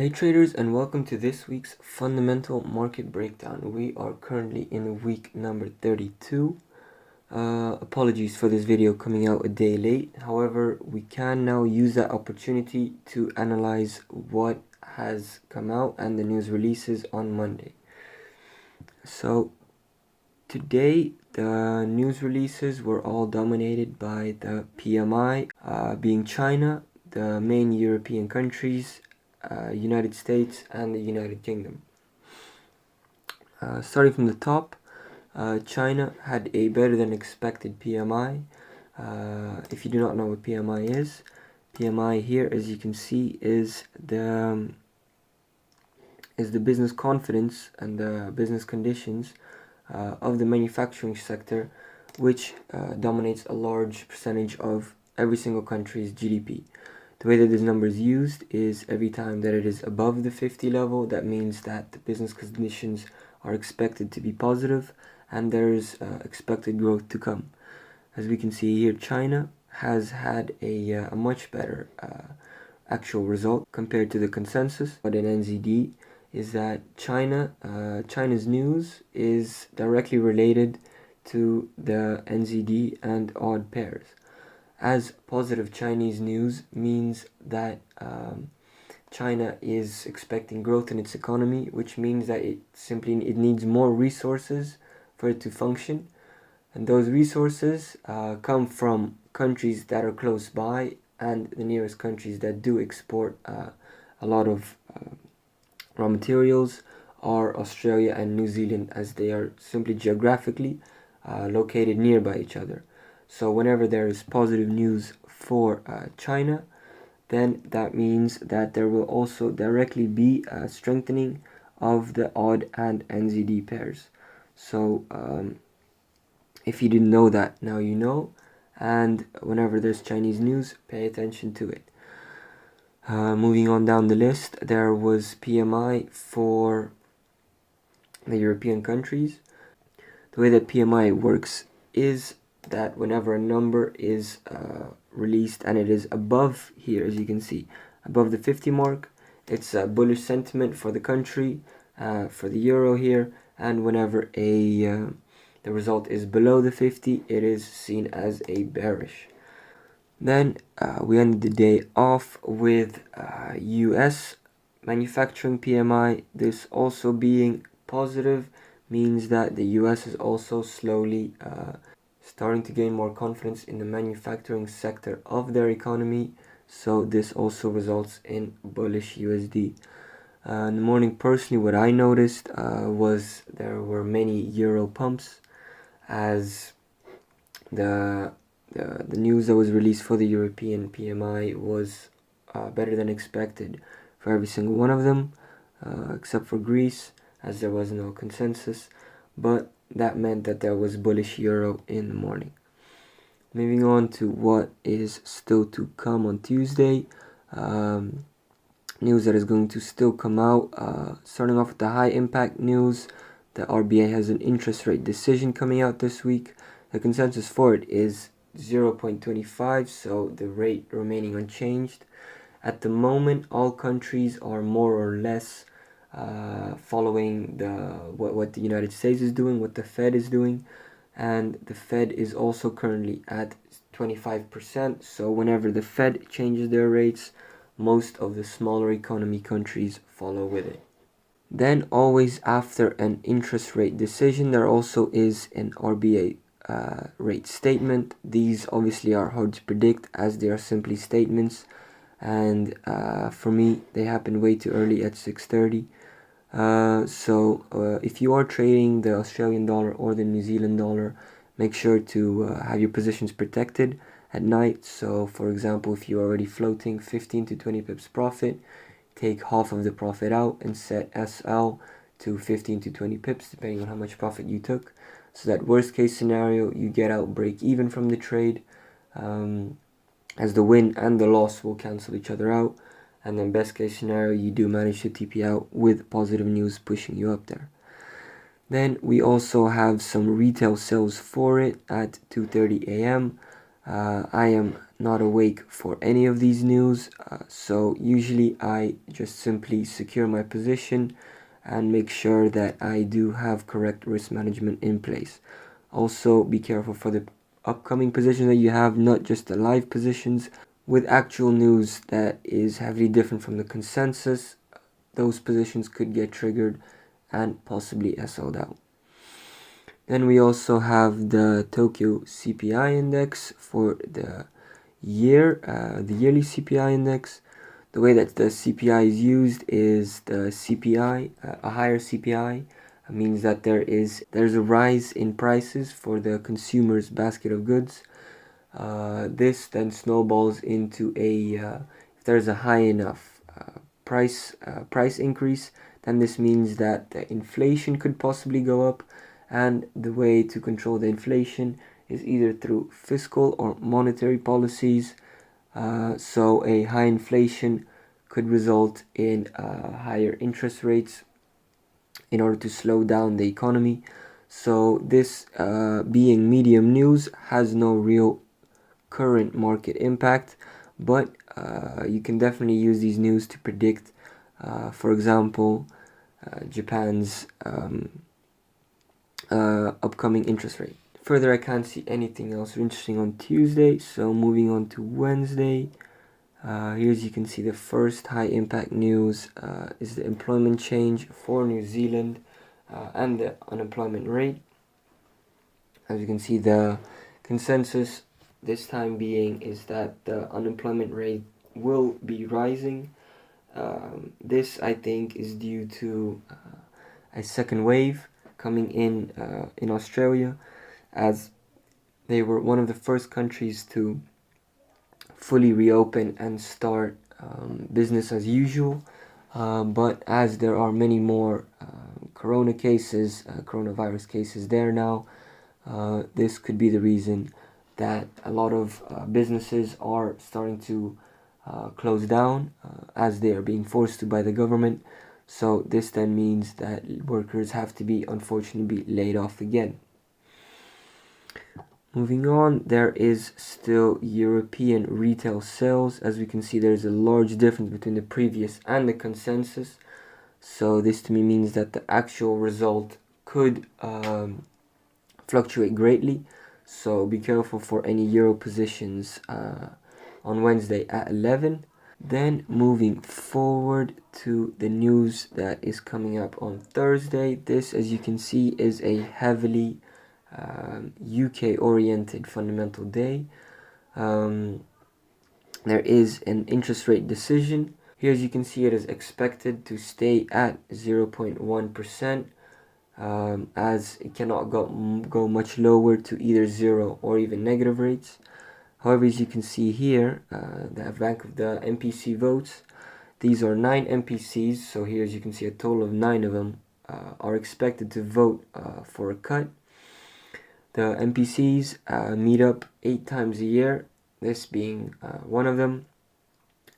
Hey traders, and welcome to this week's fundamental market breakdown. We are currently in week number 32. Apologies for this video coming out a day late. However, we can now use that opportunity to analyze what has come out and the news releases on Monday. So today the news releases were all dominated by the PMI, being China, the main European countries, United States and the United Kingdom. Starting from the top, China had a better than expected PMI. If you do not know what PMI is, PMI here, as you can see, is the business confidence and the business conditions of the manufacturing sector, which dominates a large percentage of every single country's GDP. The way that this number is used is every time that it is above the 50 level, that means that the business conditions are expected to be positive and there's expected growth to come. As we can see here, China has had a much better actual result compared to the consensus. But in NZD is that China's news is directly related to the NZD and odd pairs, as positive Chinese news means that China is expecting growth in its economy, which means that it needs more resources for it to function, and those resources come from countries that are close by, and the nearest countries that do export a lot of raw materials are Australia and New Zealand, as they are simply geographically located nearby each other. So whenever there is positive news for China, then that means that there will also directly be a strengthening of the odd and NZD pairs. So if you didn't know that, now you know, and whenever there's Chinese news, pay attention to it. Moving on down the list, there was PMI for the European countries. The way that PMI works is that whenever a number is released and it is above here, as you can see, above the 50 mark, it's a bullish sentiment for the country, for the euro here, and whenever the result is below the 50, it is seen as a bearish. Then we ended the day off with US manufacturing PMI. This also being positive means that the US is also slowly starting to gain more confidence in the manufacturing sector of their economy, so this also results in bullish USD. In the morning, personally, what I noticed was there were many euro pumps, as the news that was released for the European PMI was better than expected for every single one of them, except for Greece, as there was no consensus, but that meant that there was bullish euro in the morning. Moving on to what is still to come on Tuesday, news that is going to still come out, starting off with the high impact news. The RBA has an interest rate decision coming out this week. The consensus for it is 0.25, so the rate remaining unchanged. At the moment, all countries are more or less following what the United States is doing, what the Fed is doing, and the Fed is also currently at 25%. So whenever the Fed changes their rates, most of the smaller economy countries follow with it. Then always after an interest rate decision, there also is an RBA rate statement. These obviously are hard to predict as they are simply statements, and for me they happen way too early at 6:30. So if you are trading the Australian dollar or the New Zealand dollar, make sure to have your positions protected at night. So for example, if you're already floating 15 to 20 pips profit, take half of the profit out and set SL to 15 to 20 pips depending on how much profit you took, so that worst case scenario you get out break even from the trade, as the win and the loss will cancel each other out, and then best case scenario you do manage to TP out with positive news pushing you up there. Then we also have some retail sales for it at 2:30 a.m. I am not awake for any of these news, so usually I just simply secure my position and make sure that I do have correct risk management in place. Also, be careful for the upcoming position that you have, not just the live positions. With actual news that is heavily different from the consensus, those positions could get triggered and possibly SL'd out. Then we also have the Tokyo CPI index for the year, the yearly CPI index. The way that the CPI is used is the CPI, a higher CPI means that there's a rise in prices for the consumer's basket of goods. This then snowballs into if there's a high enough price increase, then this means that the inflation could possibly go up, and the way to control the inflation is either through fiscal or monetary policies. So a high inflation could result in higher interest rates in order to slow down the economy. So this, being medium news, has no real current market impact, but you can definitely use these news to predict, for example, Japan's upcoming interest rate. Further, I can't see anything else interesting on Tuesday, so moving on to Wednesday. Here, as you can see, the first high impact news is the employment change for New Zealand and the unemployment rate. As you can see, the consensus this time being is that the unemployment rate will be rising. This, I think, is due to a second wave coming in Australia, as they were one of the first countries to fully reopen and start business as usual. But as there are many more coronavirus cases there now, this could be the reason that a lot of businesses are starting to close down as they are being forced to by the government. So this then means that workers have to be, unfortunately, laid off again. Moving on, there is still European retail sales. As we can see, there's a large difference between the previous and the consensus. So this to me means that the actual result could fluctuate greatly. So be careful for any euro positions on Wednesday at 11. Then moving forward to the news that is coming up on Thursday. This, as you can see, is a heavily UK oriented fundamental day. There is an interest rate decision. Here, as you can see, it is expected to stay at 0.1%, as it cannot go much lower to either zero or even negative rates. However, as you can see here, the MPC votes, these are 9 MPCs, so here, as you can see, a total of 9 of them are expected to vote for a cut. The MPCs meet up 8 times a year, this being one of them,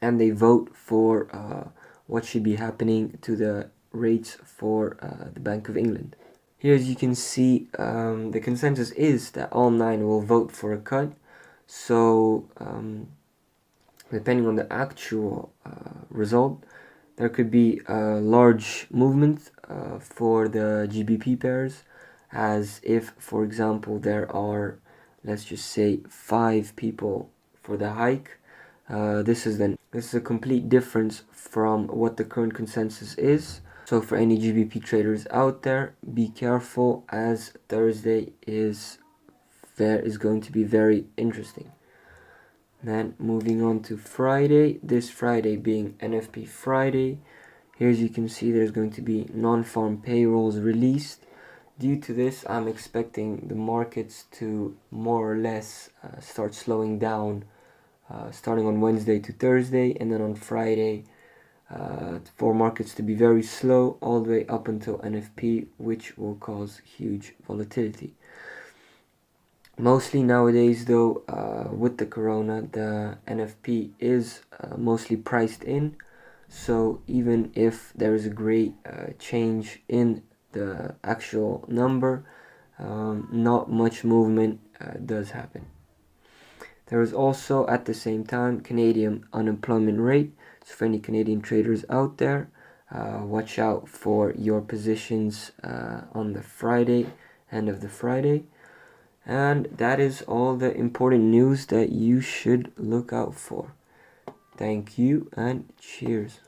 and they vote for what should be happening to the rates for the Bank of England. Here, as you can see, the consensus is that all 9 will vote for a cut. So, depending on the actual result, there could be a large movement for the GBP pairs, as if, for example, there are, let's just say, 5 people for the hike. This is a complete difference from what the current consensus is. So for any GBP traders out there, be careful, as Thursday is going to be very interesting. Then moving on to Friday, this Friday being NFP Friday. Here, as you can see, there's going to be non-farm payrolls released. Due to this, I'm expecting the markets to more or less start slowing down, starting on Wednesday to Thursday, and then on Friday for markets to be very slow all the way up until NFP, which will cause huge volatility. Mostly nowadays, though, with the corona, the NFP is mostly priced in. So even if there is a great change in the actual number, not much movement does happen. There is also at the same time Canadian unemployment rate. So for any Canadian traders out there, watch out for your positions on the Friday, end of the Friday. And that is all the important news that you should look out for. Thank you and cheers.